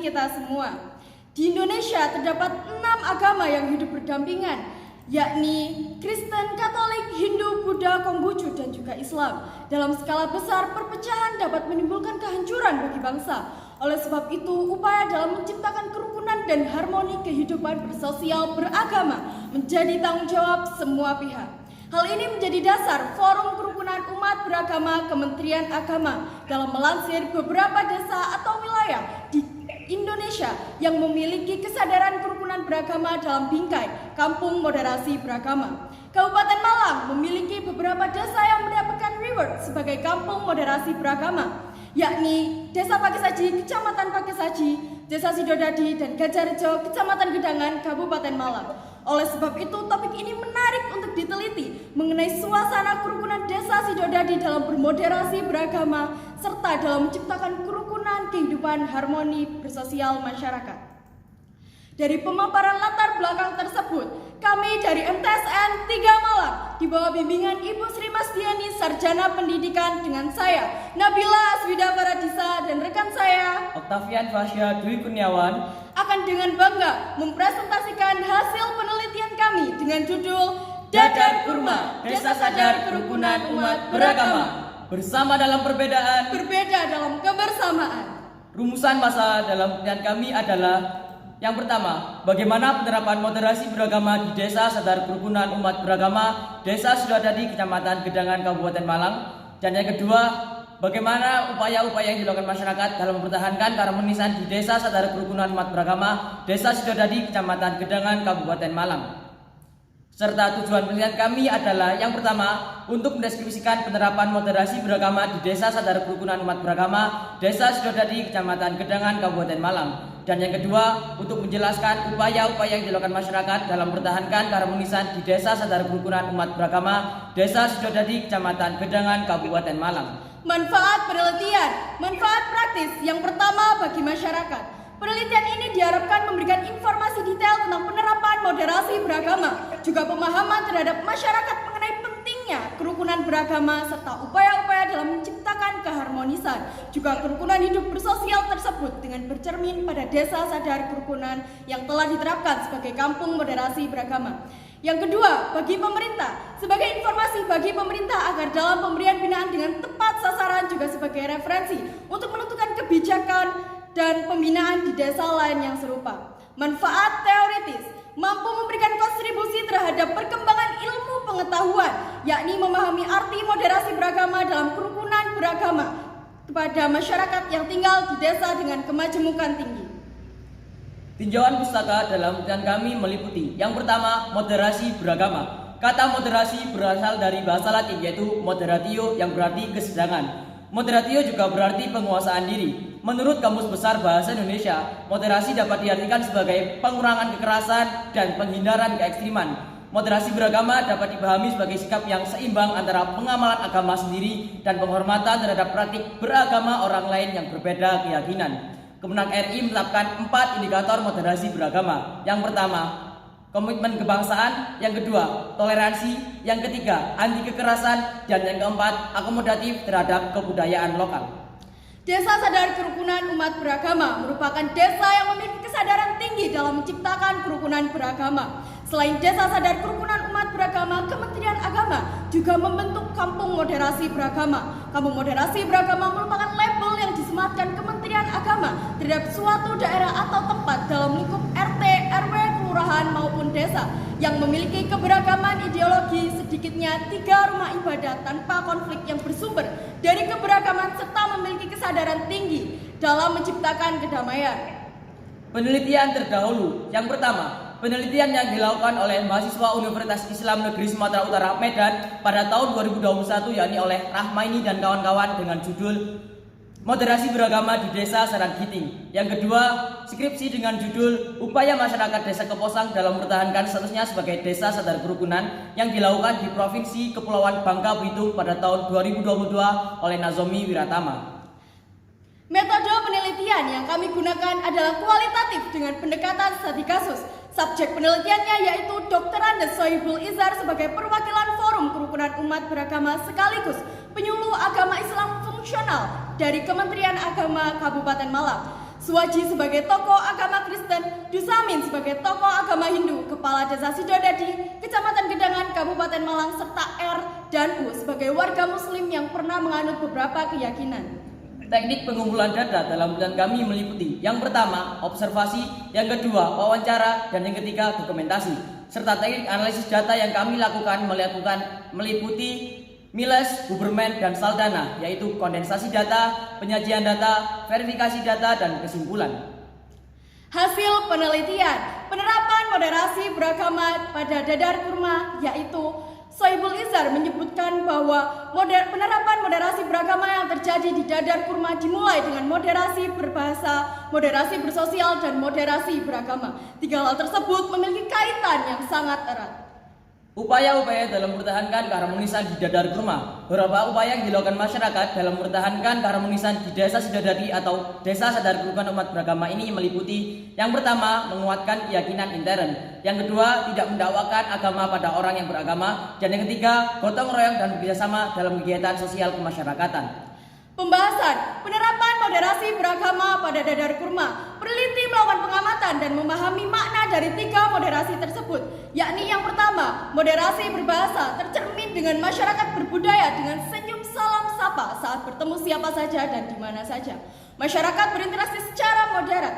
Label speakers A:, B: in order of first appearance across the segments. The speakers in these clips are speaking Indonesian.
A: kita semua. Di Indonesia terdapat 6 agama yang hidup berdampingan, yakni Kristen, Katolik, Hindu, Buddha, Konghucu, dan juga Islam. Dalam skala besar, perpecahan dapat menimbulkan kehancuran bagi bangsa. Oleh sebab itu, upaya dalam menciptakan kerukunan dan harmoni kehidupan bersosial beragama menjadi tanggung jawab semua pihak. Hal ini menjadi dasar Forum Kerukunan Umat Beragama Kementerian Agama dalam melansir beberapa desa atau wilayah di Indonesia yang memiliki kesadaran kerukunan beragama dalam bingkai Kampung Moderasi Beragama. Kabupaten Malang memiliki beberapa desa yang mendapatkan reward sebagai Kampung Moderasi Beragama, yakni Desa Pakesaji, Kecamatan Pakesaji, Desa Sidodadi, dan Gajarjo, Kecamatan Gedangan, Kabupaten Malang. Oleh sebab itu, topik ini menarik untuk diteliti mengenai suasana kerukunan Desa Sidodadi dalam bermoderasi beragama serta dalam menciptakan kerukunan kehidupan harmoni bersosial masyarakat. Dari pemaparan latar belakang tersebut, kami dari MTSN 3 Malang di bawah bimbingan Ibu Sri Masdiani, Sarjana Pendidikan, dengan saya Nabila Aswida Faradisa dan rekan saya
B: Oktavian Fasya Dwi Kurniawan
A: akan dengan bangga mempresentasikan hasil penelitian kami dengan judul
B: Dadar Kurma, Desa Sadar Kerukunan Umat Beragama. Bersama dalam perbedaan,
A: berbeda dalam kebersamaan.
B: Rumusan masa dalam penelitian kami adalah: yang pertama, bagaimana penerapan moderasi beragama di Desa Sadar Kerukunan Umat Beragama, Desa Sidodadi, Kecamatan Gedangan, Kabupaten Malang. Dan yang kedua, bagaimana upaya-upaya yang dilakukan masyarakat dalam mempertahankan keharmonisan di Desa Sadar Kerukunan Umat Beragama, Desa Sidodadi, Kecamatan Gedangan, Kabupaten Malang. Serta tujuan penelitian kami adalah: yang pertama, untuk mendeskripsikan penerapan moderasi beragama di Desa Sadar Kerukunan Umat Beragama, Desa Sidodadi, Kecamatan Gedangan, Kabupaten Malang. Dan yang kedua, untuk menjelaskan upaya-upaya yang dilakukan masyarakat dalam mempertahankan keharmonisan di Desa Sadar Kerukunan Umat Beragama, Desa Sidodadi, Kecamatan Gedangan, Kabupaten Malang.
A: Manfaat penelitian, manfaat praktis. Yang pertama, bagi masyarakat. Penelitian ini diharapkan memberikan informasi detail tentang penerapan moderasi beragama, juga pemahaman terhadap masyarakat mengenai pentingnya kerukunan beragama serta upaya-upaya dalam menciptakan keharmonisan, juga kerukunan hidup bersosial tersebut dengan bercermin pada Desa Sadar Kerukunan yang telah diterapkan sebagai Kampung Moderasi Beragama. Yang kedua, bagi pemerintah, sebagai informasi bagi pemerintah agar dalam pemberian binaan dengan tepat sasaran, juga sebagai referensi untuk menentukan kebijakan dan pembinaan di desa lain yang serupa. Manfaat teoritis, mampu memberikan kontribusi terhadap perkembangan ilmu pengetahuan, yakni memahami arti moderasi beragama dalam kerukunan beragama kepada masyarakat yang tinggal di desa dengan kemajemukan tinggi.
B: Tinjauan pustaka dalam penelitian kami meliputi: yang pertama, moderasi beragama. Kata moderasi berasal dari bahasa Latin, yaitu moderatio, yang berarti kesedangan. Moderatio juga berarti penguasaan diri. Menurut Kamus Besar Bahasa Indonesia, moderasi dapat diartikan sebagai pengurangan kekerasan dan penghindaran keekstriman. Moderasi beragama dapat dipahami sebagai sikap yang seimbang antara pengamalan agama sendiri dan penghormatan terhadap praktik beragama orang lain yang berbeda keyakinan. Kemenang RI menetapkan 4 indikator moderasi beragama. Yang pertama, komitmen kebangsaan. Yang kedua, toleransi. Yang ketiga, anti kekerasan. Dan yang keempat, akomodatif terhadap kebudayaan lokal.
A: Desa Sadar Kerukunan Umat Beragama merupakan desa yang memiliki kesadaran tinggi dalam menciptakan kerukunan beragama. Selain Desa Sadar Kerukunan Umat Beragama, Kementerian Agama juga membentuk Kampung Moderasi Beragama. Kampung Moderasi Beragama merupakan label yang disematkan Kementerian Agama terhadap suatu daerah atau tempat dalam lingkup RT, RW, kelurahan maupun desa yang memiliki keberagaman ideologi, sedikitnya 3 rumah ibadah tanpa konflik yang bersumber dari keberagaman serta memiliki kesadaran tinggi dalam menciptakan kedamaian.
B: Penelitian terdahulu. Yang pertama, penelitian yang dilakukan oleh mahasiswa Universitas Islam Negeri Sumatera Utara Medan pada tahun 2021, yakni oleh Rahmaini dan kawan-kawan, dengan judul Moderasi Beragama di Desa Saranggiting. Yang kedua, skripsi dengan judul Upaya Masyarakat Desa Keposang dalam mempertahankan statusnya sebagai Desa Sadar Kerukunan yang dilakukan di Provinsi Kepulauan Bangka Belitung pada tahun 2022 oleh Nazomi Wiratama.
A: Metode penelitian yang kami gunakan adalah kualitatif dengan pendekatan studi kasus. Subjek penelitiannya yaitu Dr. Andes Sohibul Izar sebagai perwakilan Forum Kerukunan Umat Beragama sekaligus penyuluh agama Islam fungsional dari Kementerian Agama Kabupaten Malang. Suwaji sebagai tokoh agama Kristen, Dusamin sebagai tokoh agama Hindu, Kepala Desa Sidodadi, Kecamatan Gedangan, Kabupaten Malang, serta R dan U sebagai warga Muslim yang pernah menganut beberapa keyakinan.
B: Teknik pengumpulan data dalam pilihan kami meliputi yang pertama, observasi, yang kedua, wawancara, dan yang ketiga, dokumentasi. Serta teknik analisis data yang kami lakukan meliputi Miles, Huberman, dan Saldana, yaitu kondensasi data, penyajian data, verifikasi data, dan kesimpulan.
A: Hasil penelitian, penerapan moderasi beragama pada Dadar Kurma, yaitu Sohibul Izar menyebutkan bahwa penerapan moderasi beragama yang terjadi di Dadar Kurma dimulai dengan moderasi berbahasa, moderasi bersosial, dan moderasi beragama. Tiga hal tersebut memiliki kaitan yang sangat erat.
B: Upaya-upaya dalam mempertahankan keharmonisan di Dadar Kurma. Beberapa upaya yang dilakukan masyarakat dalam mempertahankan keharmonisan di Desa Sidodadi atau Desa Sadar Kerukunan Umat Beragama ini meliputi yang pertama, menguatkan keyakinan intern. Yang kedua, tidak mendakwakan agama pada orang yang beragama. Dan yang ketiga, gotong royong dan bekerjasama dalam kegiatan sosial kemasyarakatan.
A: Pembahasan penerapan moderasi beragama pada Dadar Kurma. Peneliti melakukan pengamatan dan memahami makna dari tiga moderasi tersebut, yakni yang pertama, moderasi berbahasa tercermin dengan masyarakat berbudaya dengan senyum salam sapa saat bertemu siapa saja dan di mana saja. Masyarakat berinteraksi secara modern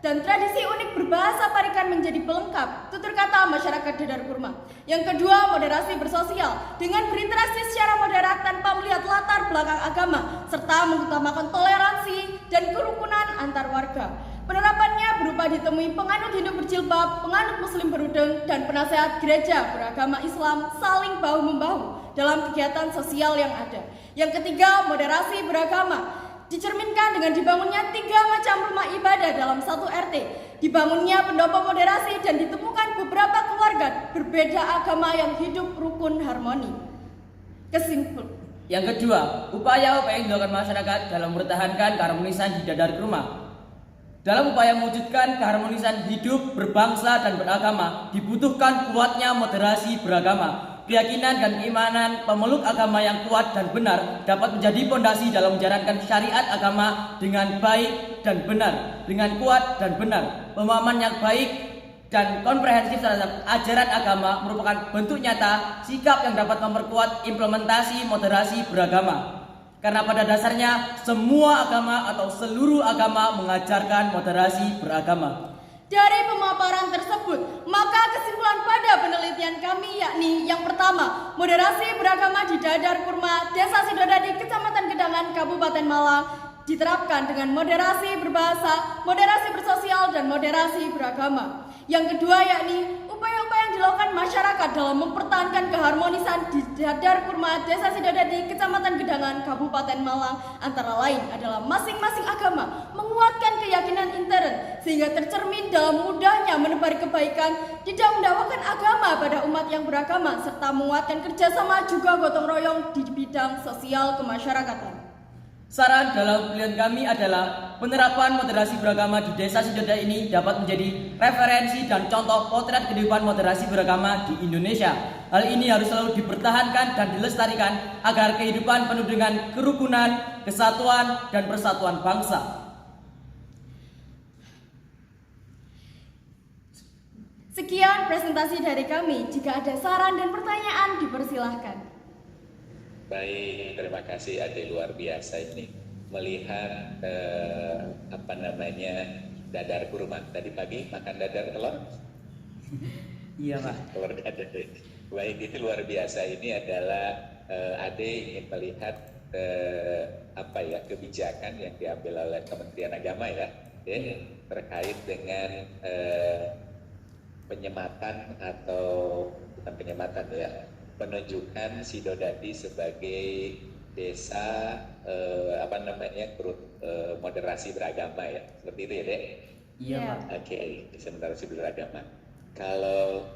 A: dan tradisi unik berbahasa Parikan menjadi pelengkap tutur kata masyarakat Dadar Kurma. Yang kedua, moderasi bersosial dengan berinteraksi secara moderat tanpa melihat latar belakang agama serta mengutamakan toleransi dan kerukunan antar warga. Penerapannya berupa ditemui penganut Hindu berjilbab, penganut Muslim berudeng, dan penasehat gereja beragama Islam saling bahu-membahu dalam kegiatan sosial yang ada. Yang ketiga, moderasi beragama dicerminkan dengan dibangunnya 3 macam rumah ibadah dalam satu RT, dibangunnya pendopo moderasi, dan ditemukan beberapa keluarga berbeda agama yang hidup rukun harmoni. Kesimpul.
B: Yang kedua, upaya-upaya yang dilakukan masyarakat dalam mempertahankan keharmonisan di Dadar Kurma. Dalam upaya mewujudkan keharmonisan hidup berbangsa dan beragama, dibutuhkan kuatnya moderasi beragama. Keyakinan dan keimanan pemeluk agama yang kuat dan benar dapat menjadi fondasi dalam menjalankan syariat agama dengan baik dan benar, dengan kuat dan benar. Pemahaman yang baik dan komprehensif terhadap ajaran agama merupakan bentuk nyata sikap yang dapat memperkuat implementasi moderasi beragama. Karena pada dasarnya semua agama atau seluruh agama mengajarkan moderasi beragama.
A: Dari pemaparan tersebut, maka kesimpulan pada penelitian kami yakni yang pertama, moderasi beragama di Dadar Kurma, Desa Sidodadi, Kecamatan Gedangan, Kabupaten Malang diterapkan dengan moderasi berbahasa, moderasi bersosial, dan moderasi beragama. Yang kedua yakni upaya-upaya yang dilakukan masyarakat dalam mempertahankan keharmonisan di Dadar Kurma, Desa Sidodadi, Kecamatan Gedangan, Kabupaten Malang antara lain adalah masing-masing agama menguatkan keyakinan intern sehingga tercermin dalam mudahnya menebar kebaikan, tidak mendakwakan agama pada umat yang beragama, serta menguatkan kerjasama juga gotong royong di bidang sosial kemasyarakatan.
B: Saran dalam pilihan kami adalah penerapan moderasi beragama di Desa Sidodadi ini dapat menjadi referensi dan contoh potret kehidupan moderasi beragama di Indonesia. Hal ini harus selalu dipertahankan dan dilestarikan agar kehidupan penuh dengan kerukunan, kesatuan, dan persatuan bangsa.
A: Sekian presentasi dari kami. Jika ada saran dan pertanyaan, dipersilahkan.
C: Baik, terima kasih Ade, luar biasa ini melihat Dadar Kurma. Tadi pagi makan dadar telur?
B: Iya Pak.
C: Telur dadar. Baik, itu luar biasa. Ini adalah Ade ingin melihat kebijakan yang diambil oleh Kementerian Agama terkait dengan penyematan atau bukan penyematan penunjukan Sidodadi sebagai desa moderasi beragama seperti itu ya Dek?
B: Iya Pak.
C: Oke, desa moderasi beragama. Kalau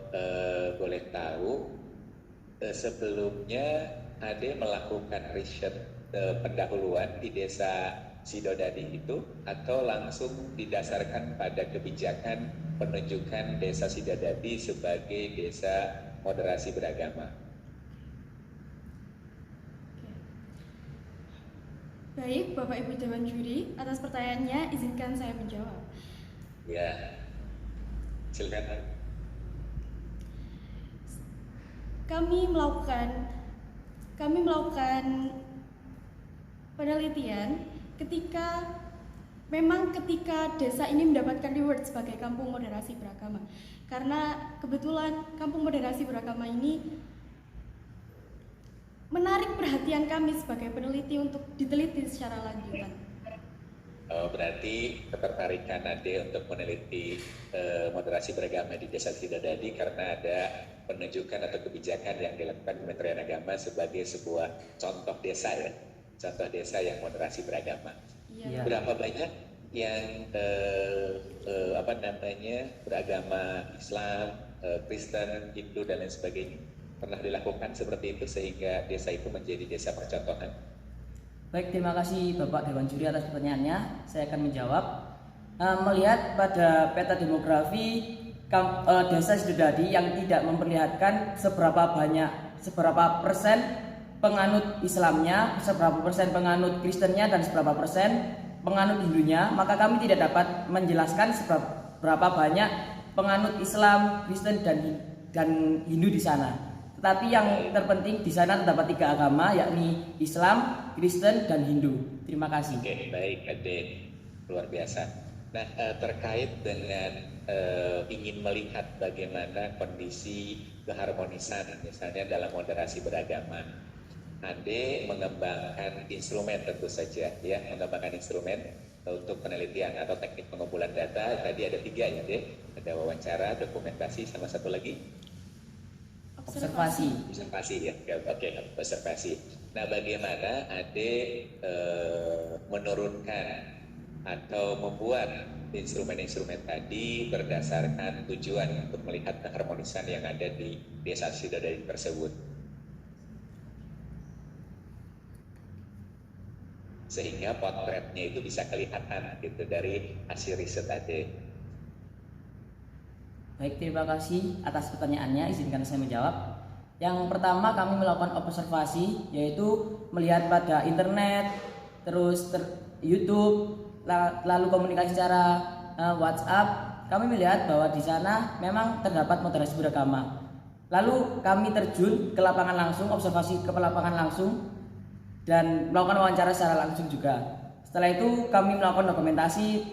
C: boleh tahu sebelumnya Ade melakukan riset pendahuluan di desa Sidodadi itu atau langsung didasarkan pada kebijakan penunjukan desa Sidodadi sebagai desa moderasi beragama?
A: Baik, Bapak Ibu Dewan Juri, atas pertanyaannya izinkan saya menjawab.
C: Ya, silakan.
A: Kami melakukan penelitian ketika desa ini mendapatkan reward sebagai kampung moderasi beragama. Karena kebetulan kampung moderasi beragama ini menarik perhatian kami sebagai peneliti untuk diteliti secara lanjutan.
C: Berarti ketertarikan Ade untuk meneliti moderasi beragama di Desa Sidodadi karena ada penunjukan atau kebijakan yang dilakukan Kementerian Agama sebagai sebuah contoh desa ya, contoh desa yang moderasi beragama.
A: Iya.
C: Berapa banyak yang beragama Islam, Kristen, Hindu dan lain sebagainya pernah dilakukan seperti itu sehingga desa itu menjadi desa percontohan?
B: Baik, terima kasih Bapak Dewan Juri atas pertanyaannya. Saya akan menjawab. Melihat pada peta demografi Desa Sidodadi yang tidak memperlihatkan seberapa persen penganut Islamnya, seberapa persen penganut Kristennya, dan seberapa persen penganut Hindunya, maka kami tidak dapat menjelaskan seberapa banyak penganut Islam, Kristen, dan Hindu di sana. Tetapi yang terpenting di sana terdapat 3 agama, yakni Islam, Kristen, dan Hindu. Terima kasih.
C: Oke, baik, Ade, luar biasa. Nah, terkait dengan ingin melihat bagaimana kondisi keharmonisan, misalnya dalam moderasi beragama, Ade mengembangkan instrumen tentu saja, ya, mengembangkan instrumen untuk penelitian atau teknik pengumpulan data. Tadi ada 3 ya, Ade. Ada wawancara, dokumentasi, sama satu lagi.
B: Observasi
C: ya, oke, observasi. Nah, bagaimana Ade menurunkan atau membuat instrumen-instrumen tadi berdasarkan tujuan untuk melihat keharmonisan yang ada di Desa Sidodadi tersebut, sehingga potretnya itu bisa kelihatan gitu dari hasil riset Ade.
B: Baik, terima kasih atas pertanyaannya. Izinkan saya menjawab. Yang pertama, kami melakukan observasi, yaitu melihat pada internet, terus YouTube, lalu komunikasi secara WhatsApp. Kami melihat bahwa di sana memang terdapat moderasi beragama. Lalu kami terjun ke lapangan langsung, observasi ke lapangan langsung, dan melakukan wawancara secara langsung juga. Setelah itu kami melakukan dokumentasi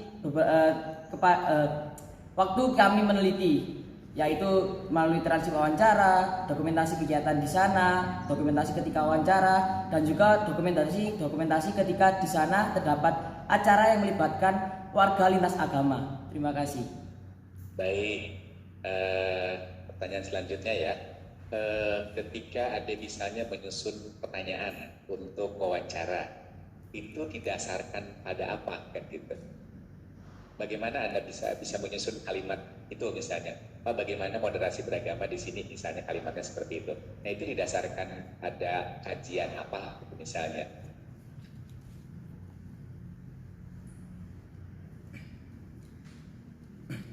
B: waktu kami meneliti, yaitu melalui transkrip wawancara, dokumentasi kegiatan di sana, dokumentasi ketika wawancara, dan juga dokumentasi ketika di sana terdapat acara yang melibatkan warga lintas agama. Terima kasih.
C: Baik, pertanyaan selanjutnya ya. Ketika ada misalnya menyusun pertanyaan untuk wawancara, itu didasarkan pada apa kan gitu? Bagaimana Anda bisa menyusun kalimat itu misalnya? Bagaimana moderasi beragama di sini misalnya kalimatnya seperti itu? Nah, itu didasarkan pada kajian apa misalnya?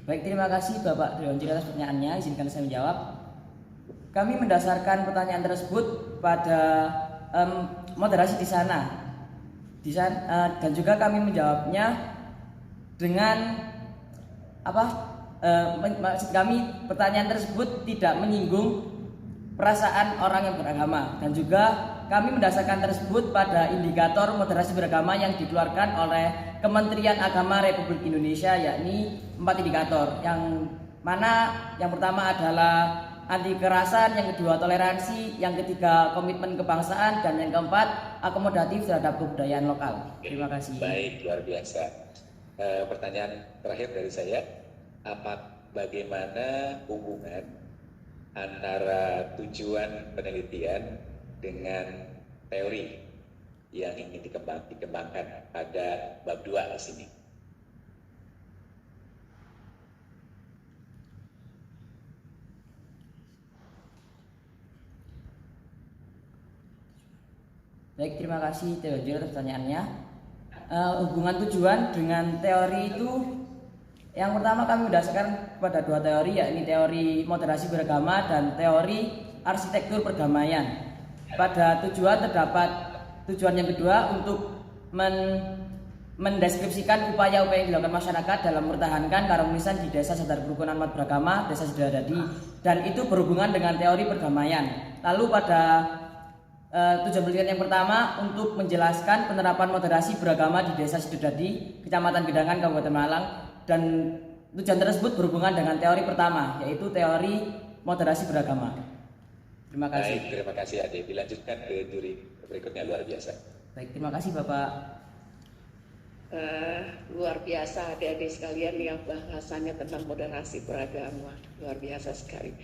B: Baik, terima kasih Bapak Dewan Juri atas pertanyaannya. Izinkan saya menjawab. Kami mendasarkan pertanyaan tersebut pada moderasi di sana, dan juga kami menjawabnya dengan maksud kami pertanyaan tersebut tidak menyinggung perasaan orang yang beragama, dan juga kami mendasarkan tersebut pada indikator moderasi beragama yang dikeluarkan oleh Kementerian Agama Republik Indonesia, yakni 4 indikator, yang mana yang pertama adalah anti kekerasan, yang kedua toleransi, yang ketiga komitmen kebangsaan, dan yang keempat akomodatif terhadap kebudayaan lokal. Terima kasih.
C: Baik, luar biasa. Pertanyaan terakhir dari saya, bagaimana hubungan antara tujuan penelitian dengan teori yang ingin dikembangkan pada bab 2 di sini?
B: Baik, terima kasih Dewan Juri atas pertanyaannya. Hubungan tujuan dengan teori itu, yang pertama kami berdasarkan pada 2 teori, yakni teori moderasi beragama dan teori arsitektur perdamaian. Pada tujuan terdapat tujuan yang kedua untuk mendeskripsikan upaya-upaya yang dilakukan masyarakat dalam mempertahankan keharmonisan di desa sadar kerukunan umat beragama, desa Sidodadi, dan itu berhubungan dengan teori perdamaian. Lalu pada tujuan penelitian yang pertama untuk menjelaskan penerapan moderasi beragama di desa Sidodadi, Kecamatan Gedangan, Kabupaten Malang, dan tujuan tersebut berhubungan dengan teori pertama, yaitu teori moderasi beragama. Terima kasih.
C: Baik, terima kasih Ade. Dilanjutkan ke juri berikutnya, luar biasa.
B: Baik, terima kasih Bapak.
D: Luar biasa adik-adik sekalian yang bahasannya tentang moderasi beragama, luar biasa sekali.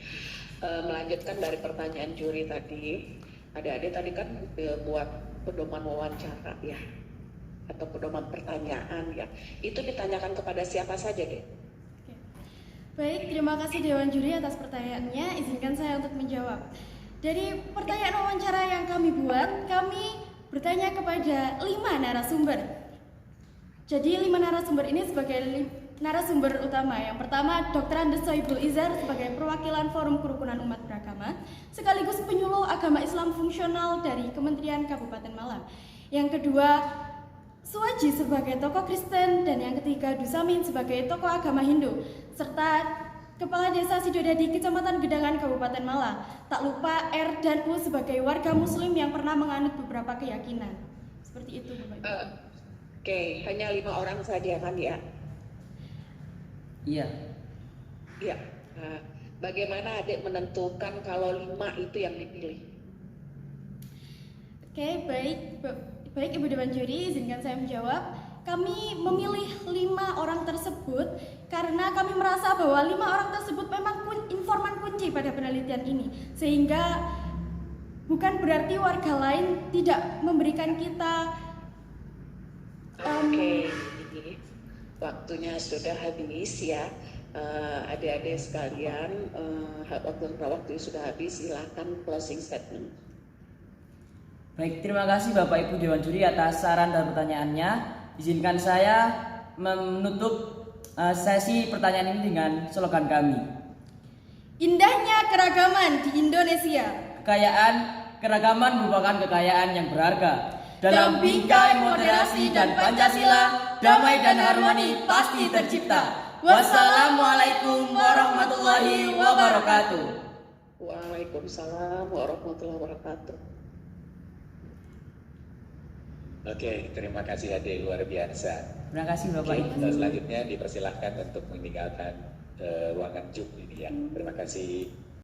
D: Melanjutkan dari pertanyaan juri tadi, adik-adik tadi kan buat pedoman wawancara ya, atau pedoman pertanyaan ya, itu ditanyakan kepada siapa saja deh?
A: Baik, terima kasih Dewan Juri atas pertanyaannya. Izinkan saya untuk menjawab. Dari pertanyaan wawancara yang kami buat, kami bertanya kepada 5 narasumber. Jadi 5 narasumber ini sebagai narasumber utama. Yang pertama, Dr. Andes Sohibul Izar sebagai perwakilan Forum Kerukunan Umat Beragama, sekaligus penyuluh agama Islam fungsional dari Kementerian Kabupaten Malang. Yang kedua, Suwaji sebagai tokoh Kristen, dan yang ketiga Dusamin sebagai tokoh agama Hindu, serta Kepala Desa Sidodadi Kecamatan Gedangan Kabupaten Malang. Tak lupa R dan U sebagai warga Muslim yang pernah menganut beberapa keyakinan. Seperti itu, Bapak Ibu.
D: Oke, hanya 5 orang saja kan ya?
B: Iya.
D: Iya. Nah, bagaimana adik menentukan kalau 5 itu yang dipilih?
A: Oke, baik Ibu Dewan Juri, izinkan saya menjawab. Kami memilih 5 orang tersebut karena kami merasa bahwa 5 orang tersebut memang informan kunci pada penelitian ini, sehingga bukan berarti warga lain tidak memberikan kita.
D: Oke, waktunya sudah habis ya, adik-adik sekalian. Waktu sudah habis, silakan closing statement.
B: Baik, terima kasih Bapak Ibu Dewan Juri atas saran dan pertanyaannya. Izinkan saya menutup sesi pertanyaan ini dengan slogan kami.
A: Indahnya keragaman di Indonesia.
B: Keragaman merupakan kekayaan yang berharga. Dalam bingkai moderasi dan Pancasila, damai dan harmoni pasti tercipta. Wassalamualaikum warahmatullahi wabarakatuh.
D: Waalaikumsalam warahmatullahi wabarakatuh.
C: Oke, terima kasih Ade, luar biasa.
B: Terima kasih Bapak Ibu.
C: Selanjutnya dipersilahkan untuk meninggalkan ruangan Zoom ini ya. Terima kasih.